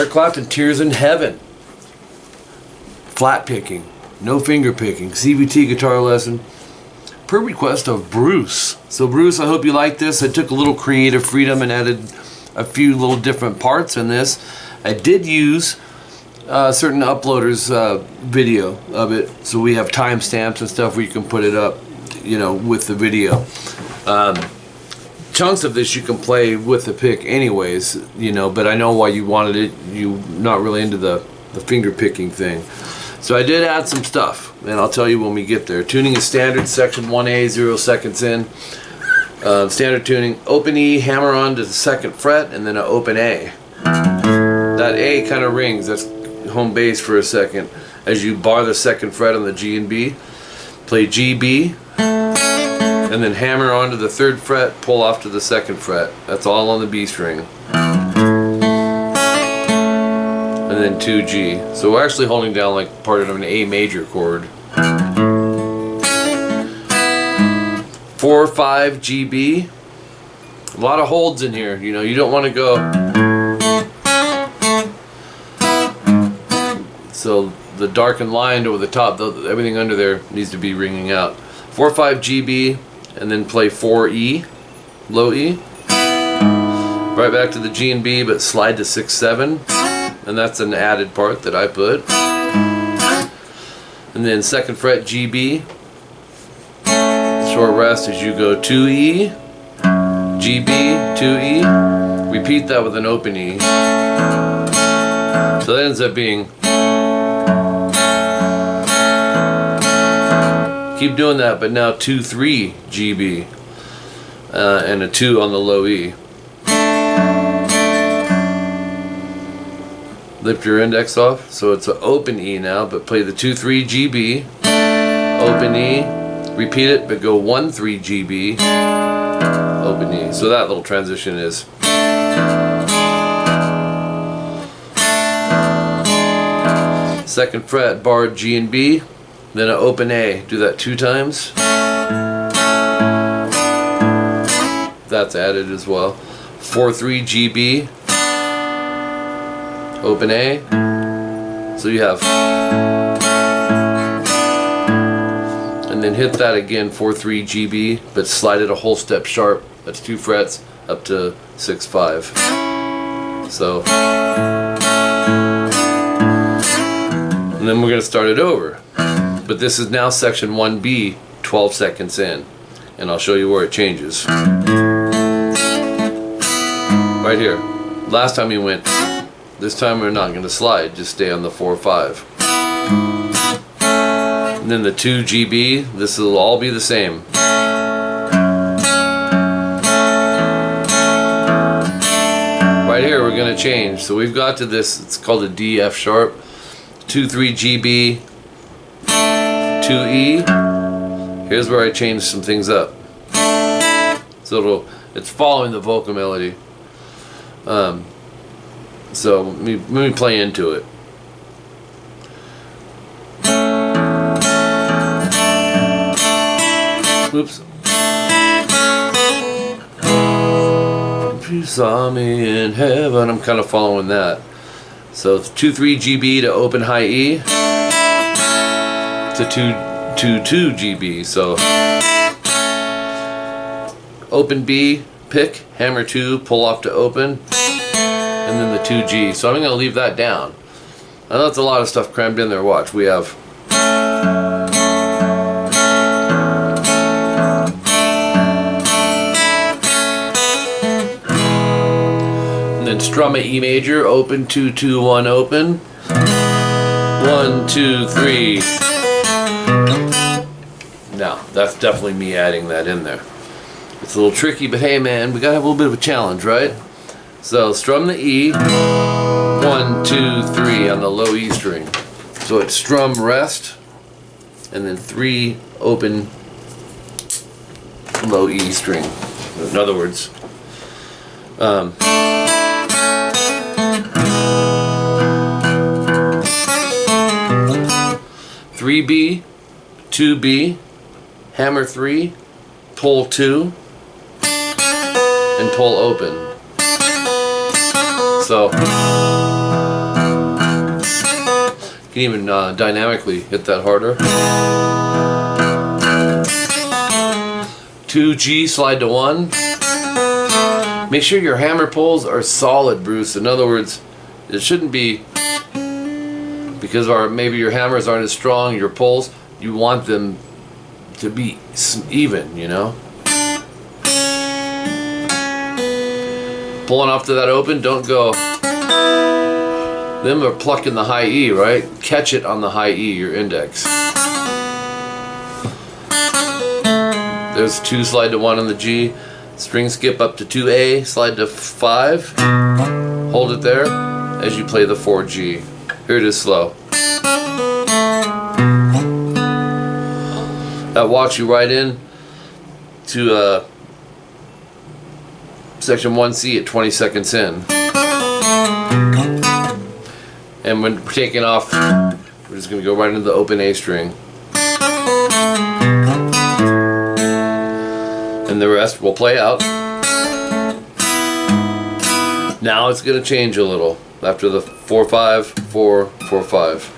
Eric Clapton, Tears in Heaven. Flatpicking, no finger picking, CVT guitar lesson, per request of Bruce. So Bruce, I hope you like this. I took a little creative freedom and added a few little different parts in this. I did use certain uploaders video of it, so we have timestamps and stuff where you can put it up, you know, with the video. Chunks of this you can play with the pick anyways, you know, but I know why you wanted it. You're not really into the finger picking thing. So I did add some stuff, and I'll tell you when we get there. Tuning is standard, section 1A, 0 seconds in. Standard tuning, open E, hammer on to the 2nd fret, and then an open A. That A kind of rings, that's home base for a second. As you bar the 2nd fret on the G and B, play G, B, and then hammer onto the 3rd fret, pull off to the 2nd fret. That's all on the B string. And then 2G. So we're actually holding down like part of an A major chord. 4, 5, GB. A lot of holds in here. You know, you don't want to go. So the darkened line over the top, everything under there needs to be ringing out. 4, 5, GB. And then play 4E, low E, right back to the G and B, but slide to 6, 7, and that's an added part that I put. And then 2nd fret GB, short rest as you go 2E, GB, 2E, repeat that with an open E. So that ends up being, keep doing that, but now 2, 3 GB and a 2 on the low E. Lift your index off, so it's an open E now, but play the 2, 3 GB, open E, repeat it, but go 1, 3 GB, open E. So that little transition is. Second fret, barred G and B. Then an open A, do that 2 times. That's added as well. 4, 3 GB, open A. So you have, and then hit that again, 4, 3 GB, but slide it a whole step sharp. That's 2 frets up to 6, 5. So, and then we're going to start it over. But this is now section 1B, 12 seconds in, and I'll show you where it changes. Right here. Last time you went, this time we're not going to slide, just stay on the 4, 5. And then the 2 GB, this will all be the same. Right here we're going to change. So we've got to this, it's called a D, F sharp, 2, 3 GB, 2E. Here's where I changed some things up. So it's following the vocal melody. So let me play into it. Oops. If you saw me in heaven, I'm kind of following that. So it's 2, 3 GB to open high E. To 2, 2 GB, so open B, pick, hammer 2, pull off to open, and then the 2G. So I'm going to leave that down. I know that's a lot of stuff crammed in there. Watch, we have and then strum a E major, open, 2, 2, 1, open, 1, 2, 3. Now, that's definitely me adding that in there. It's a little tricky, but hey man, we gotta have a little bit of a challenge, right? So strum the E, 1, 2, 3 on the low E string. So it's strum rest, and then 3 open low E string. In other words, 3B, 2B, hammer 3, pull 2, and pull open. So can even dynamically hit that harder. 2G, slide to 1. Make sure your hammer pulls are solid, Bruce. In other words, it shouldn't be, because maybe your hammers aren't as strong, your pulls, you want them to be even, you know? Pulling off to that open, don't go. Them are plucking the high E, right? Catch it on the high E, your index. There's 2, slide to 1 on the G. String skip up to 2A, slide to 5. Hold it there as you play the 4G. Here it is slow. That walks you right in to section 1C at 20 seconds in. And when we're taking off, we're just going to go right into the open A string. And the rest will play out. Now it's going to change a little after the 4-5, 4, 4-5.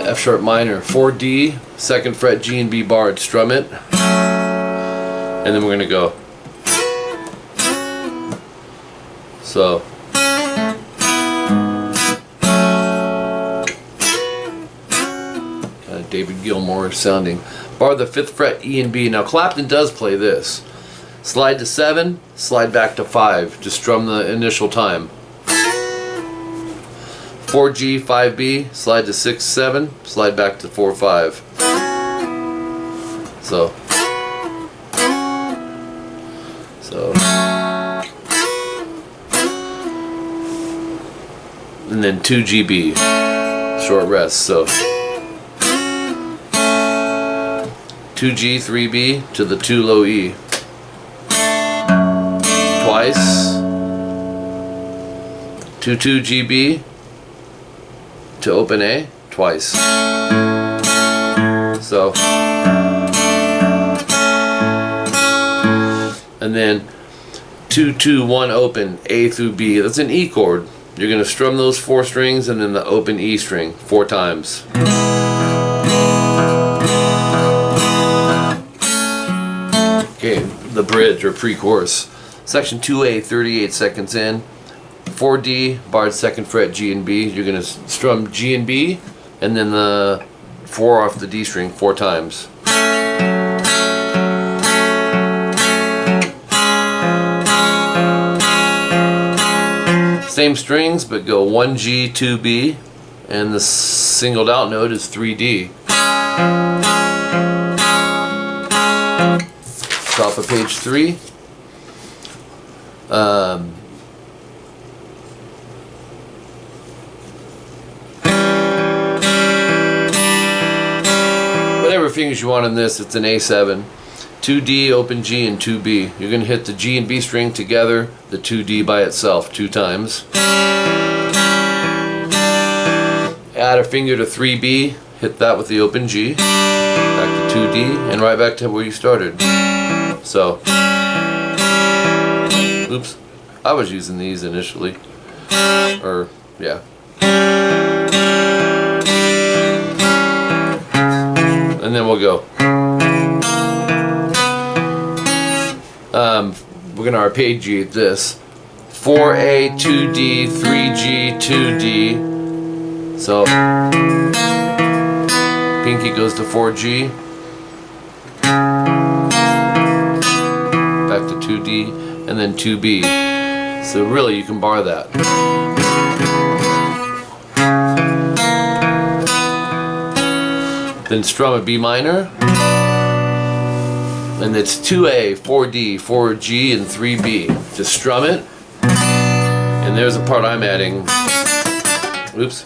F sharp minor, 4D, 2nd fret, G and B barred, strum it. And then we're going to go. So. David Gilmour sounding. Bar the 5th fret, E and B. Now Clapton does play this. Slide to 7, slide back to 5. Just strum the initial time. 4G, 5B, slide to 6, 7, slide back to 4, 5. So. And then 2GB, short rest. So. 2G, 3B to the 2 low E. Twice. 2-2GB to open A. Twice. So. And then 2-2-1 open A through B. That's an E chord. You're going to strum those 4 strings and then the open E string 4 times. Okay, the bridge or pre-chorus. Section 2A, 38 seconds in. 4D, barred 2nd fret, G and B. You're going to strum G and B, and then the 4 off the D string 4 times. Same strings, but go 1G, 2B, and the singled out note is 3D. Top of page 3. Whatever fingers you want in this, it's an A7. 2D, open G, and 2B. You're going to hit the G and B string together, the 2D by itself 2 times. Add a finger to 3B, hit that with the open G, back to 2D, and right back to where you started. So, oops, I was using these initially, or yeah. And then we'll go. We're gonna arpeggiate this. 4A, 2D, 3G, 2D. So, pinky goes to 4G. Back to 2D, and then 2B. So really you can bar that. Then strum a B minor. And it's 2A, 4D, 4G, and 3B. Just strum it. And there's a part I'm adding. Oops.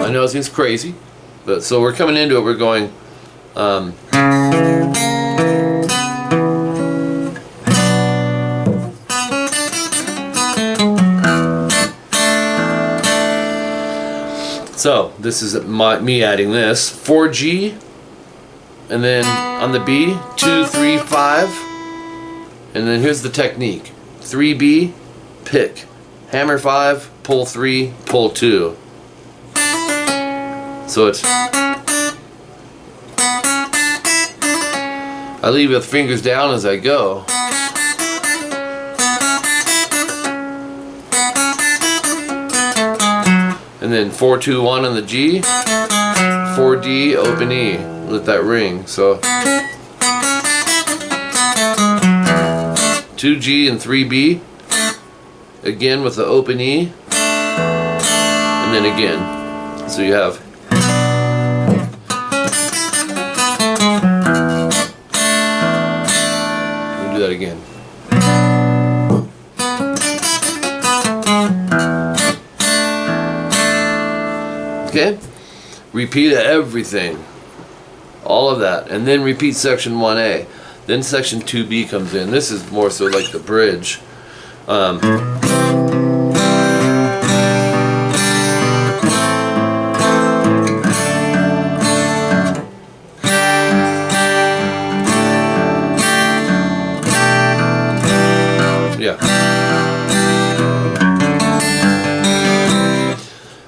I know it seems crazy, but so we're coming into it, we're going So this is me adding this 4G, and then on the B 2, 3, 5, and then here's the technique: 3B, pick, hammer 5, pull 3, pull 2. So it's, I leave the fingers down as I go. And then 4, 2, 1 on the G, 4D, open E, let that ring. So 2G and 3B, again with the open E, and then again. So you have do that again. Okay? Repeat everything. All of that. And then repeat section 1A. Then section 2B comes in. This is more so like the bridge.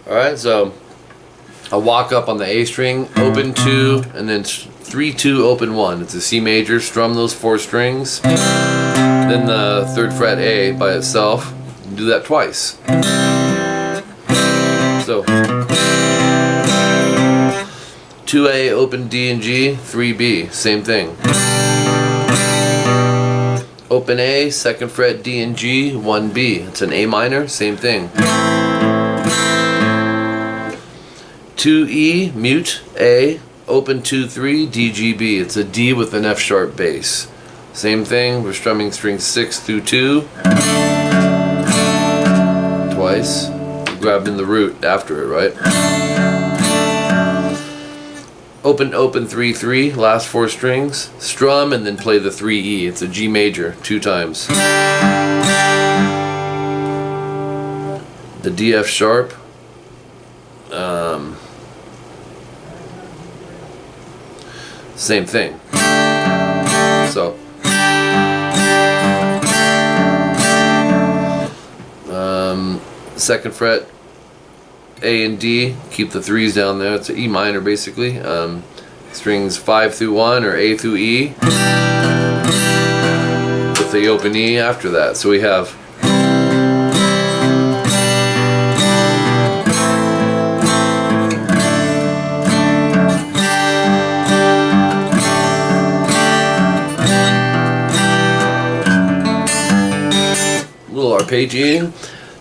Alright, so I'll walk up on the A string, open 2, and then 3, 2, open 1. It's a C major, strum those 4 strings. Then the 3rd fret A by itself, do that twice. So 2A, open D and G, 3B, same thing. Open A, 2nd fret D and G, 1B. It's an A minor, same thing. 2E, mute A, open 2, 3, D, G, B. It's a D with an F sharp bass. Same thing, we're strumming strings 6 through 2. Twice. Grabbing the root after it, right? Open 3, 3, last 4 strings. Strum and then play the 3E. It's a G major, 2 times. The D, F sharp. Same thing. So 2nd fret A and D, keep the 3s down there. It's an E minor basically. Strings 5 through 1 or A through E with the open E after that. So we have arpeggiating.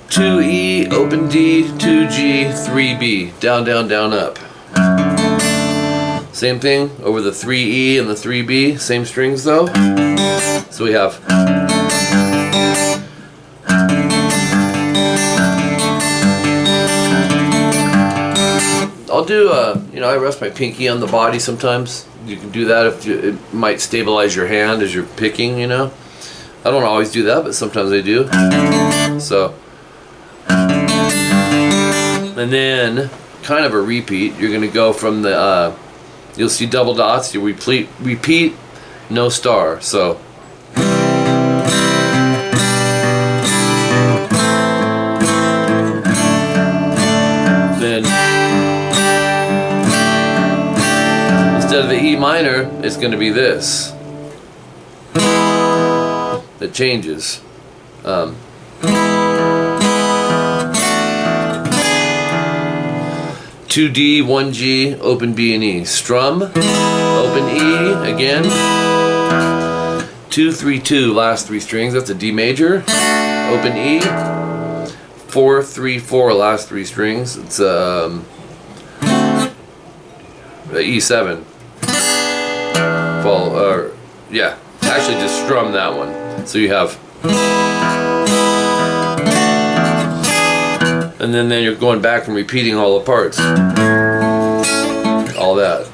2E, open D, 2G, 3B, down, down, down, up. Same thing over the 3E and the 3B, same strings though. So we have I'll do you know, I rest my pinky on the body sometimes. You can do that if it might stabilize your hand as you're picking, you know. I don't always do that, but sometimes I do. So, and then kind of a repeat. You're going to go from the, you'll see double dots. You repeat, no star. So, then instead of the E minor, it's going to be this. That changes. 2D, 1G, open B and E. Strum, open E again. 2, 3, 2, last 3 strings. That's a D major. Open E. 4, 3, 4, last 3 strings. It's E7. Fall, yeah. Actually, just strum that one. So you have, and then you're going back and repeating all the parts, all that.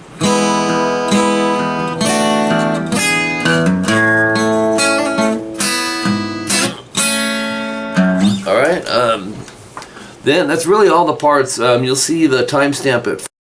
All right. Then that's really all the parts. You'll see the timestamp at